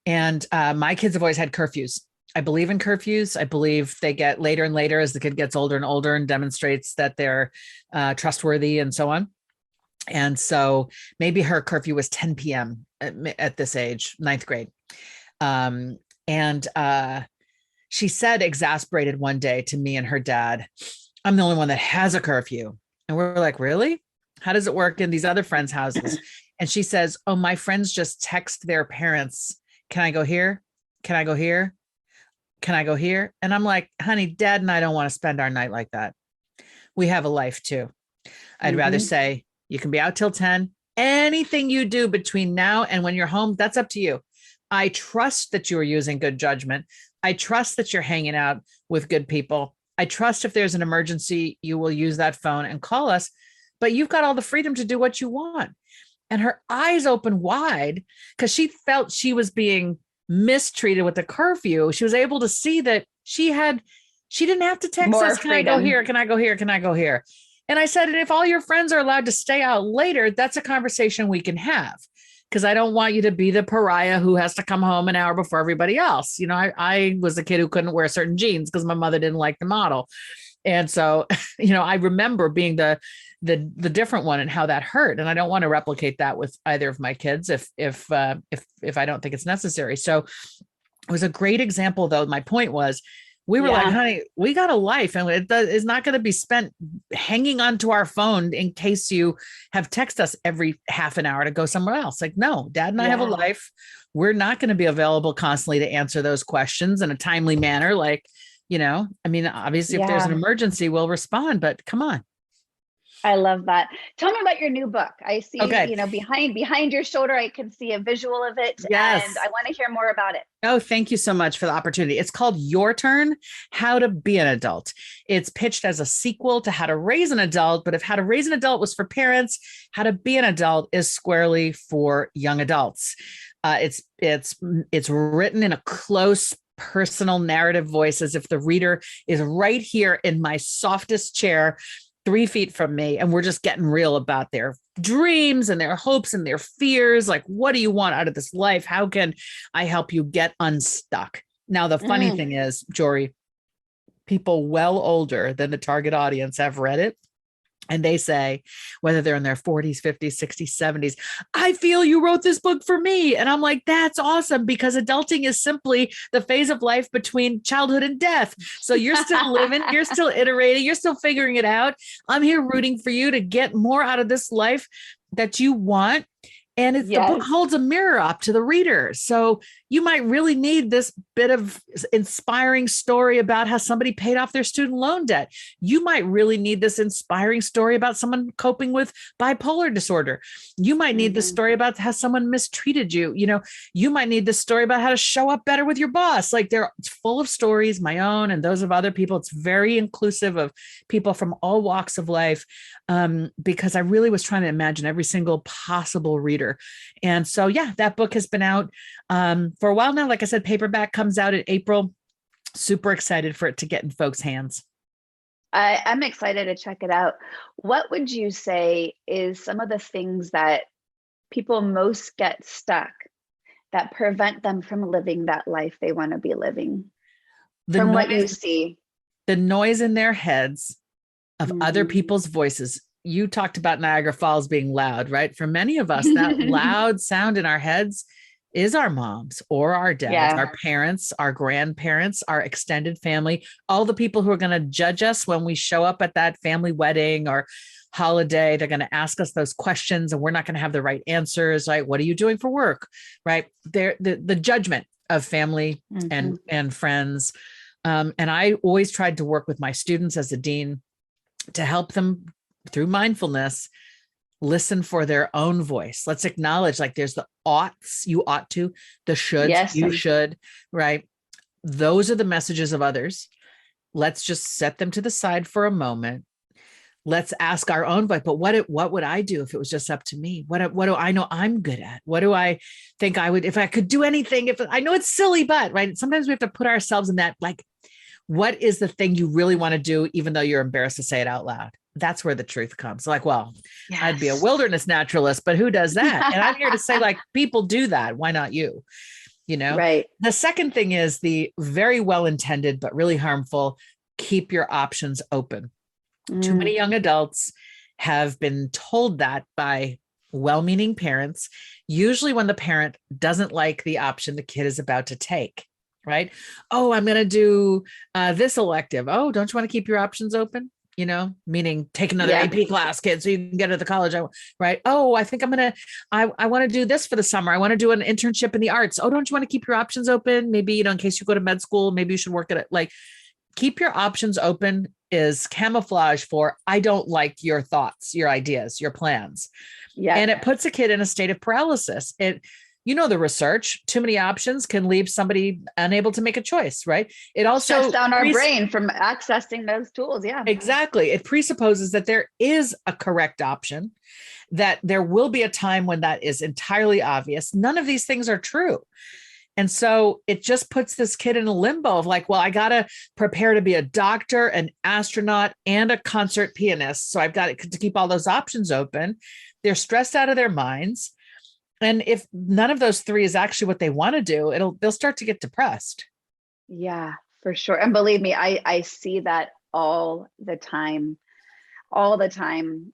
C: And my kids have always had curfews. I believe in curfews. I believe they get later and later as the kid gets older and older and demonstrates that they're trustworthy and so on. And so maybe her curfew was 10 p.m. at this age, ninth grade. And she said, exasperated one day to me and her dad, I'm the only one that has a curfew. And we're like, really? How does it work in these other friends' houses? And she says, oh, my friends just text their parents. Can I go here? Can I go here? Can I go here? And I'm like, honey, dad and I don't want to spend our night like that. We have a life too. I'd rather say you can be out till 10. Anything you do between now and when you're home, that's up to you. I trust that you are using good judgment. I trust that you're hanging out with good people. I trust if there's an emergency, you will use that phone and call us, but you've got all the freedom to do what you want. And her eyes opened wide because she felt she was being mistreated with the curfew. She was able to see that she didn't have to text
B: More
C: us, can
B: freedom.
C: I go here? Can I go here? Can I go here? And I said, and if all your friends are allowed to stay out later, that's a conversation we can have. Because I don't want you to be the pariah who has to come home an hour before everybody else. I was a kid who couldn't wear certain jeans because my mother didn't like the model. And so, I remember being the different one and how that hurt. And I don't want to replicate that with either of my kids if I don't think it's necessary. So it was a great example, though. My point was, we were like, honey, we got a life, and it is not going to be spent hanging onto our phone in case you have text us every half an hour to go somewhere else. Like, no, dad and I have a life. We're not going to be available constantly to answer those questions in a timely manner. Like, obviously if there's an emergency, we'll respond, but come on.
B: I love that. Tell me about your new book. I see,
C: Okay.
B: Behind your shoulder, I can see a visual of it.
C: Yes.
B: And I want to hear more about it.
C: Oh, thank you so much for the opportunity. It's called Your Turn, How to Be an Adult. It's pitched as a sequel to How to Raise an Adult, but if How to Raise an Adult was for parents, How to Be an Adult is squarely for young adults. It's written in a close, personal narrative voice, as if the reader is right here in my softest chair, 3 feet from me, and we're just getting real about their dreams and their hopes and their fears. Like, what do you want out of this life? How can I help you get unstuck? Now, the funny thing is, Jory, people well older than the target audience have read it. And they say, whether they're in their 40s, 50s, 60s, 70s, I feel you wrote this book for me. And I'm like, that's awesome, because adulting is simply the phase of life between childhood and death. So you're still living, you're still iterating, you're still figuring it out. I'm here rooting for you to get more out of this life that you want. And the book holds a mirror up to the reader. So you might really need this bit of inspiring story about how somebody paid off their student loan debt. You might really need this inspiring story about someone coping with bipolar disorder. You might need this story about how someone mistreated you. You might need this story about how to show up better with your boss. Like, it's full of stories, my own and those of other people. It's very inclusive of people from all walks of life, because I really was trying to imagine every single possible reader. And so, that book has been out for a while now. Like I said, paperback comes out in April. Super excited for it to get in folks' hands.
B: I'm excited to check it out. What would you say is some of the things that people most get stuck that prevent them from living that life they want to be living? What you see.
C: The noise in their heads of other people's voices you talked about Niagara Falls being loud, right? For many of us, that loud sound in our heads is our moms or our dads,
B: Yeah.
C: our parents, our grandparents, our extended family, all the people who are going to judge us when we show up at that family wedding or holiday. They're going to ask us those questions and we're not going to have the right answers. Right? What are you doing for work? Right? The judgment of family and friends. And I always tried to work with my students as a dean to help them through mindfulness listen for their own voice. Let's acknowledge, like, there's the oughts, you ought to, the shoulds,
B: Yes.
C: you should, right? Those are the messages of others. Let's just set them to the side for a moment. Let's ask our own voice, but what would I do if it was just up to me? What do I know I'm good at? What do I think I would, if I could do anything, if I know it's silly, but right. Sometimes we have to put ourselves in that, like, what is the thing you really want to do, even though you're embarrassed to say it out loud? That's where the truth comes. Like, well,
B: Yes.
C: I'd be a wilderness naturalist, but who does that? And I'm here to say, like, people do that. Why not you? You know,
B: Right.
C: The second thing is the very well-intended, but really harmful, keep your options open. Too many young adults have been told that by well-meaning parents, usually when the parent doesn't like the option the kid is about to take, right? Oh, I'm going to do this elective. Oh, don't you want to keep your options open? You know, meaning take another AP class, kid, so you can get to the college, right? Oh, I think I want to do this for the summer. I want to do an internship in the arts. Oh, don't you want to keep your options open? Maybe, in case you go to med school, maybe you should work at it. Like, keep your options open is camouflage for, I don't like your thoughts, your ideas, your plans.
B: Yeah.
C: And it puts a kid in a state of paralysis. The research, too many options can leave somebody unable to make a choice, right? It also
B: shuts down our brain from accessing those tools. Yeah,
C: exactly. It presupposes that there is a correct option, that there will be a time when that is entirely obvious. None of these things are true. And so it just puts this kid in a limbo of like, well, I got to prepare to be a doctor, an astronaut, and a concert pianist. So I've got to keep all those options open. They're stressed out of their minds. And if none of those three is actually what they want to do, they'll start to get depressed.
B: Yeah, for sure. And believe me, I see that all the time.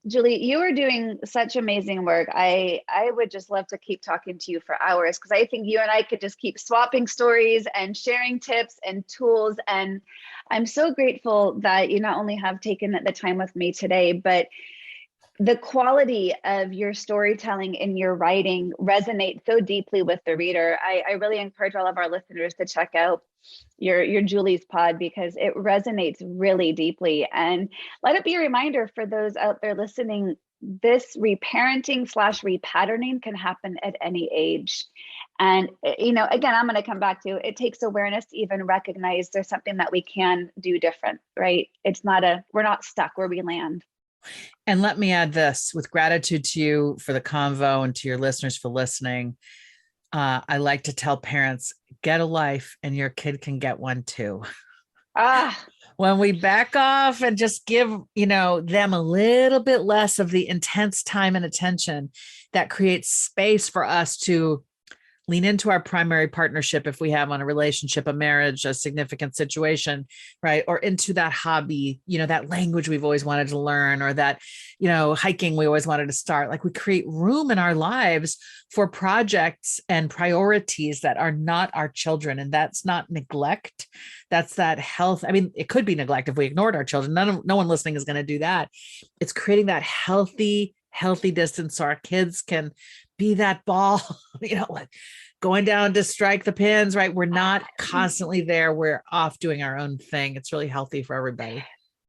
B: Julie, you are doing such amazing work. I would just love to keep talking to you for hours, because I think you and I could just keep swapping stories and sharing tips and tools. And I'm so grateful that you not only have taken the time with me today, but the quality of your storytelling and your writing resonates so deeply with the reader. I really encourage all of our listeners to check out your Julie's pod, because it resonates really deeply. And let it be a reminder for those out there listening, this reparenting / repatterning can happen at any age. And, again, I'm going to come back to, it takes awareness to even recognize there's something that we can do different, right? We're not stuck where we land.
C: And let me add this, with gratitude to you for the convo and to your listeners for listening. I like to tell parents, get a life and your kid can get one too. When we back off and just give, them a little bit less of the intense time and attention, that creates space for us to lean into our primary partnership, if we have on a relationship, a marriage, a significant situation, right? Or into that hobby, that language we've always wanted to learn, or that, hiking we always wanted to start. Like, we create room in our lives for projects and priorities that are not our children. And that's not neglect. That's that health. I mean, it could be neglect if we ignored our children. No one listening is going to do that. It's creating that healthy distance so our kids can be that ball, like going down to strike the pins, right? We're not constantly there. We're off doing our own thing. It's really healthy for everybody.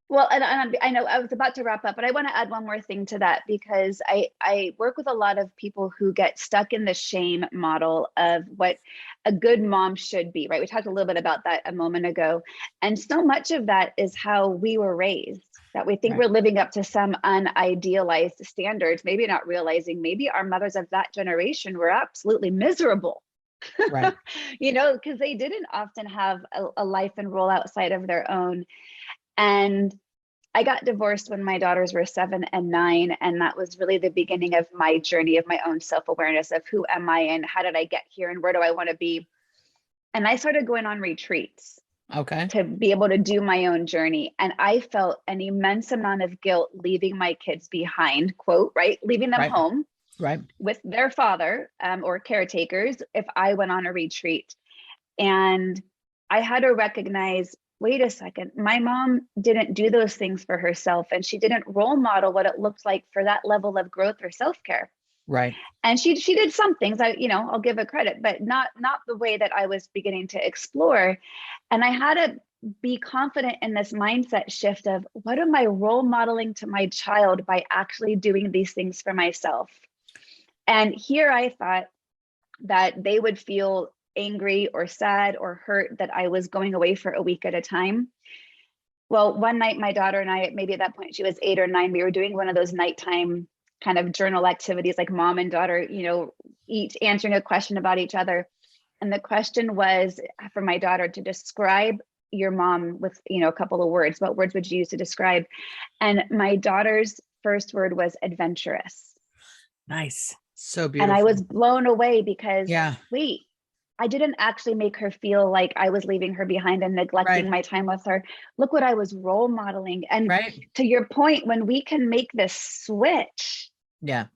B: Well, and I know I was about to wrap up, but I want to add one more thing to that, because I work with a lot of people who get stuck in the shame model of what a good mom should be, right? We talked a little bit about that a moment ago. And so much of that is how we were raised, that we think we're living up to some unidealized standards, maybe not realizing maybe our mothers of that generation were absolutely miserable.
C: Right.
B: Because they didn't often have a life and role outside of their own. And I got divorced when my daughters were 7 and 9. And that was really the beginning of my journey of my own self-awareness of who am I and how did I get here and where do I want to be? And I started going on retreats.
C: Okay.
B: to be able to do my own journey. And I felt an immense amount of guilt leaving my kids behind, quote, right? Leaving them
C: Right.
B: home
C: Right.
B: with their father or caretakers if I went on a retreat. And I had to recognize, wait a second, my mom didn't do those things for herself, and she didn't role model what it looked like for that level of growth or self-care.
C: Right.
B: And she did some things, I'll give her credit, but not the way that I was beginning to explore. And I had to be confident in this mindset shift of, what am I role modeling to my child by actually doing these things for myself? And here I thought that they would feel angry or sad or hurt that I was going away for a week at a time. Well, one night, my daughter and I, maybe at that point she was 8 or 9, we were doing one of those nighttime kind of journal activities, like mom and daughter, each answering a question about each other. And the question was for my daughter to describe your mom with, a couple of words. What words would you use to describe? And my daughter's first word was adventurous.
C: Nice. So beautiful.
B: And I was blown away because,
C: yeah.
B: Wait, I didn't actually make her feel like I was leaving her behind and neglecting
C: Right.
B: my time with her. Look what I was role modeling. And
C: Right.
B: to your point, when we can make this switch,
C: yeah,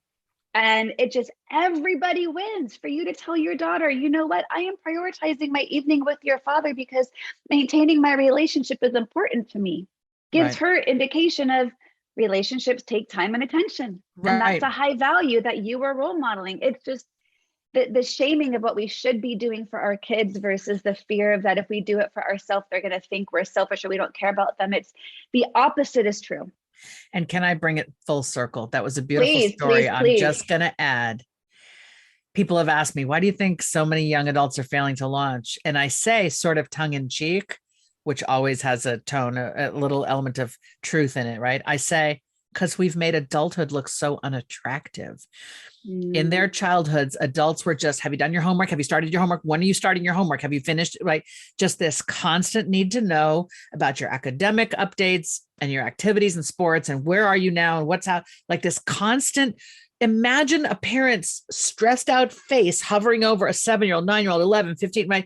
B: and it just, everybody wins. For you to tell your daughter, you know what, I am prioritizing my evening with your father because maintaining my relationship is important to me, gives her indication of relationships take time and attention.
C: Right.
B: And that's a high value that you are role modeling. It's just the shaming of what we should be doing for our kids versus the fear of that if we do it for ourselves, they're going to think we're selfish or we don't care about them. It's the opposite is true.
C: And can I bring it full circle? That was a beautiful story.
B: Please.
C: I'm just going to add, people have asked me, why do you think so many young adults are failing to launch? And I say, sort of tongue in cheek, which always has a tone, a little element of truth in it, right? I say, because we've made adulthood look so unattractive. In their childhoods, adults were just, have you done your homework? Have you started your homework? When are you starting your homework? Have you finished? Right? Just this constant need to know about your academic updates and your activities and sports and where are you now and what's out, like this constant. Imagine a parent's stressed out face hovering over a 7-year-old, 9-year-old, 11, 15,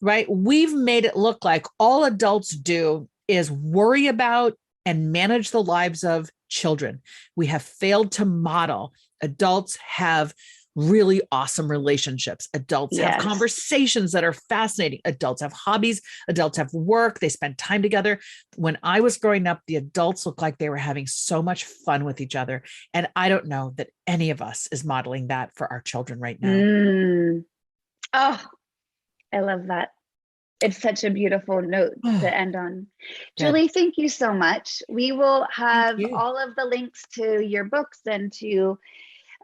C: right? We've made it look like all adults do is worry about and manage the lives of children. We have failed to model. Adults have really awesome relationships. Adults have conversations that are fascinating. Adults have hobbies. Adults have work. They spend time together. When I was growing up, the adults looked like they were having so much fun with each other. And I don't know that any of us is modeling that for our children right now.
B: Oh, I love that. It's such a beautiful note to end on. Julie, thank you so much. We will have all of the links to your books and to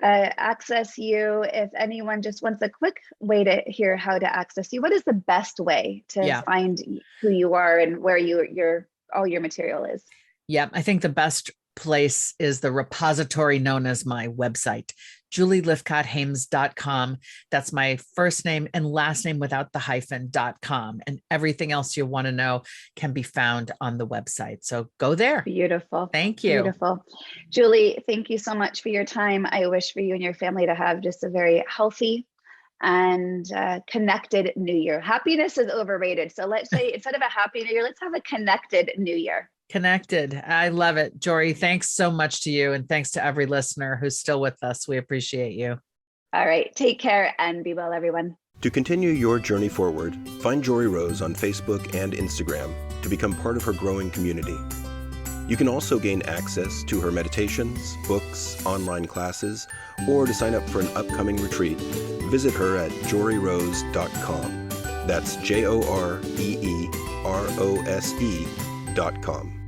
B: access you. If anyone just wants a quick way to hear how to access you, what is the best way to find who you are and where your all your material is? Yeah,
C: I think the best place is the repository known as my website, JulieLythcott-Haims.com. That's my first name and last name without the hyphen.com. And everything else you want to know can be found on the website. So go there.
B: Beautiful.
C: Thank you.
B: Beautiful. Julie, thank you so much for your time. I wish for you and your family to have just a very healthy and connected New Year. Happiness is overrated. So let's say instead of a happy New Year, let's have a connected New Year.
C: Connected. I love it. Jory, thanks so much to you. And thanks to every listener who's still with us. We appreciate you.
B: All right. Take care and be well, everyone.
A: To continue your journey forward, find Jory Rose on Facebook and Instagram to become part of her growing community. You can also gain access to her meditations, books, online classes, or to sign up for an upcoming retreat, visit her at joryrose.com. That's JOREEROSE.com.